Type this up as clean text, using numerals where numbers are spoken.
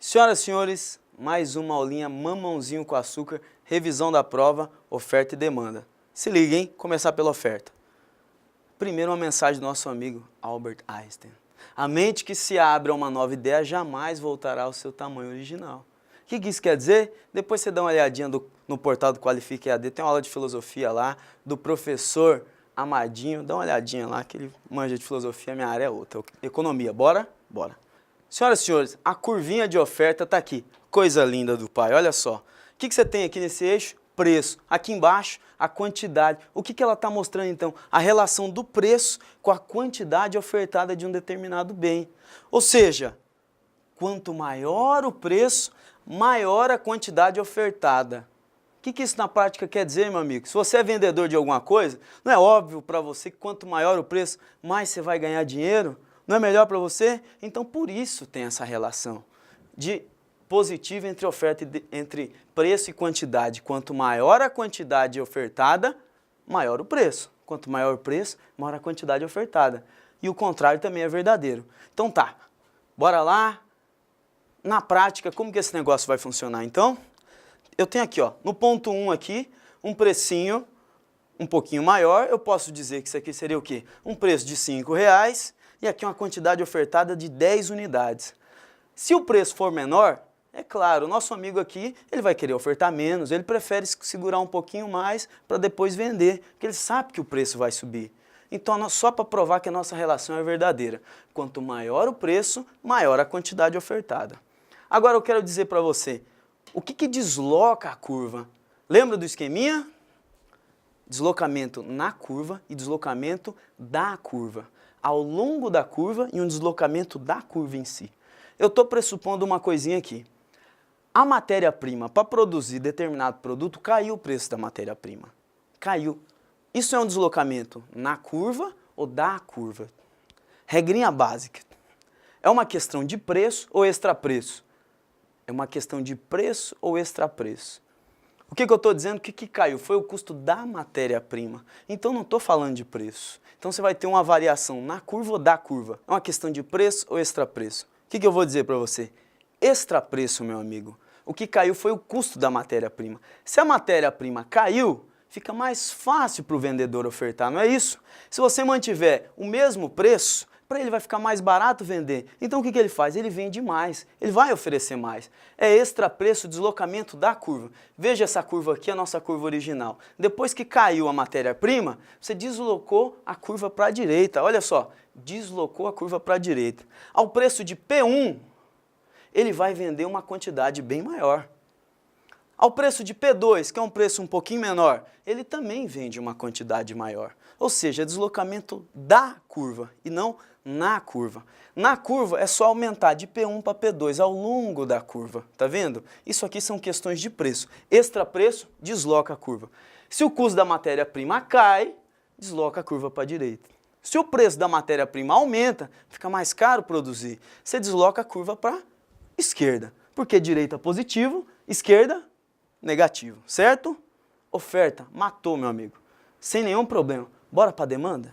Senhoras e senhores, mais uma aulinha mamãozinho com açúcar, revisão da prova, oferta e demanda. Se liga, hein? Começar pela oferta. Primeiro uma mensagem do nosso amigo Albert Einstein. A mente que se abre a uma nova ideia jamais voltará ao seu tamanho original. O que isso quer dizer? Depois você dá uma olhadinha no portal do Qualifique EAD, tem uma aula de filosofia lá, do professor Amadinho, dá uma olhadinha lá, que ele manja de filosofia, minha área é outra, economia, bora? Bora. Senhoras e senhores, a curvinha de oferta está aqui, coisa linda do pai, olha só. O que você tem aqui nesse eixo? Preço. Aqui embaixo, a quantidade. O que ela está mostrando então? A relação do preço com a quantidade ofertada de um determinado bem. Ou seja, quanto maior o preço, maior a quantidade ofertada. O que isso na prática quer dizer, meu amigo? Se você é vendedor de alguma coisa, não é óbvio para você que quanto maior o preço, mais você vai ganhar dinheiro? Não é melhor para você? Então, por isso tem essa relação de positivo entre preço e quantidade. Quanto maior a quantidade ofertada, maior o preço. Quanto maior o preço, maior a quantidade ofertada. E o contrário também é verdadeiro. Então tá, bora lá. Na prática, como que esse negócio vai funcionar? Então, eu tenho aqui, ó, no ponto 1 aqui, um precinho um pouquinho maior. Eu posso dizer que isso aqui seria o quê? Um preço de R$5 e aqui uma quantidade ofertada de 10 unidades. Se o preço for menor, é claro, o nosso amigo aqui, ele vai querer ofertar menos, ele prefere segurar um pouquinho mais para depois vender, porque ele sabe que o preço vai subir. Então, só para provar que a nossa relação é verdadeira, quanto maior o preço, maior a quantidade ofertada. Agora eu quero dizer para você, o que desloca a curva? Lembra do esqueminha? Deslocamento na curva e deslocamento da curva. Ao longo da curva e um deslocamento da curva em si. Eu estou pressupondo uma coisinha aqui. A matéria-prima para produzir determinado produto, caiu o preço da matéria-prima. Caiu. Isso é um deslocamento na curva ou da curva? Regrinha básica. É uma questão de preço ou extrapreço? É uma questão de preço ou extrapreço? O que eu estou dizendo? O que caiu? Foi o custo da matéria-prima. Então não estou falando de preço. Então você vai ter uma variação na curva ou da curva. É uma questão de preço ou extrapreço? O que eu vou dizer para você? Extrapreço, meu amigo. O que caiu foi o custo da matéria-prima. Se a matéria-prima caiu, fica mais fácil para o vendedor ofertar, não é isso? Se você mantiver o mesmo preço, para ele vai ficar mais barato vender. Então o que ele faz? Ele vende mais, ele vai oferecer mais. É extrapreço, deslocamento da curva. Veja essa curva aqui, a nossa curva original. Depois que caiu a matéria-prima, você deslocou a curva para a direita. Olha só, deslocou a curva para a direita. Ao preço de P1, ele vai vender uma quantidade bem maior. Ao preço de P2, que é um preço um pouquinho menor, ele também vende uma quantidade maior. Ou seja, deslocamento da curva e não na curva. Na curva é só aumentar de P1 para P2 ao longo da curva, tá vendo? Isso aqui são questões de preço. Extrapreço, desloca a curva. Se o custo da matéria-prima cai, desloca a curva para a direita. Se o preço da matéria-prima aumenta, fica mais caro produzir, você desloca a curva para a esquerda. Porque direita positivo, esquerda negativo, certo? Oferta, matou, meu amigo. Sem nenhum problema. Bora para a demanda?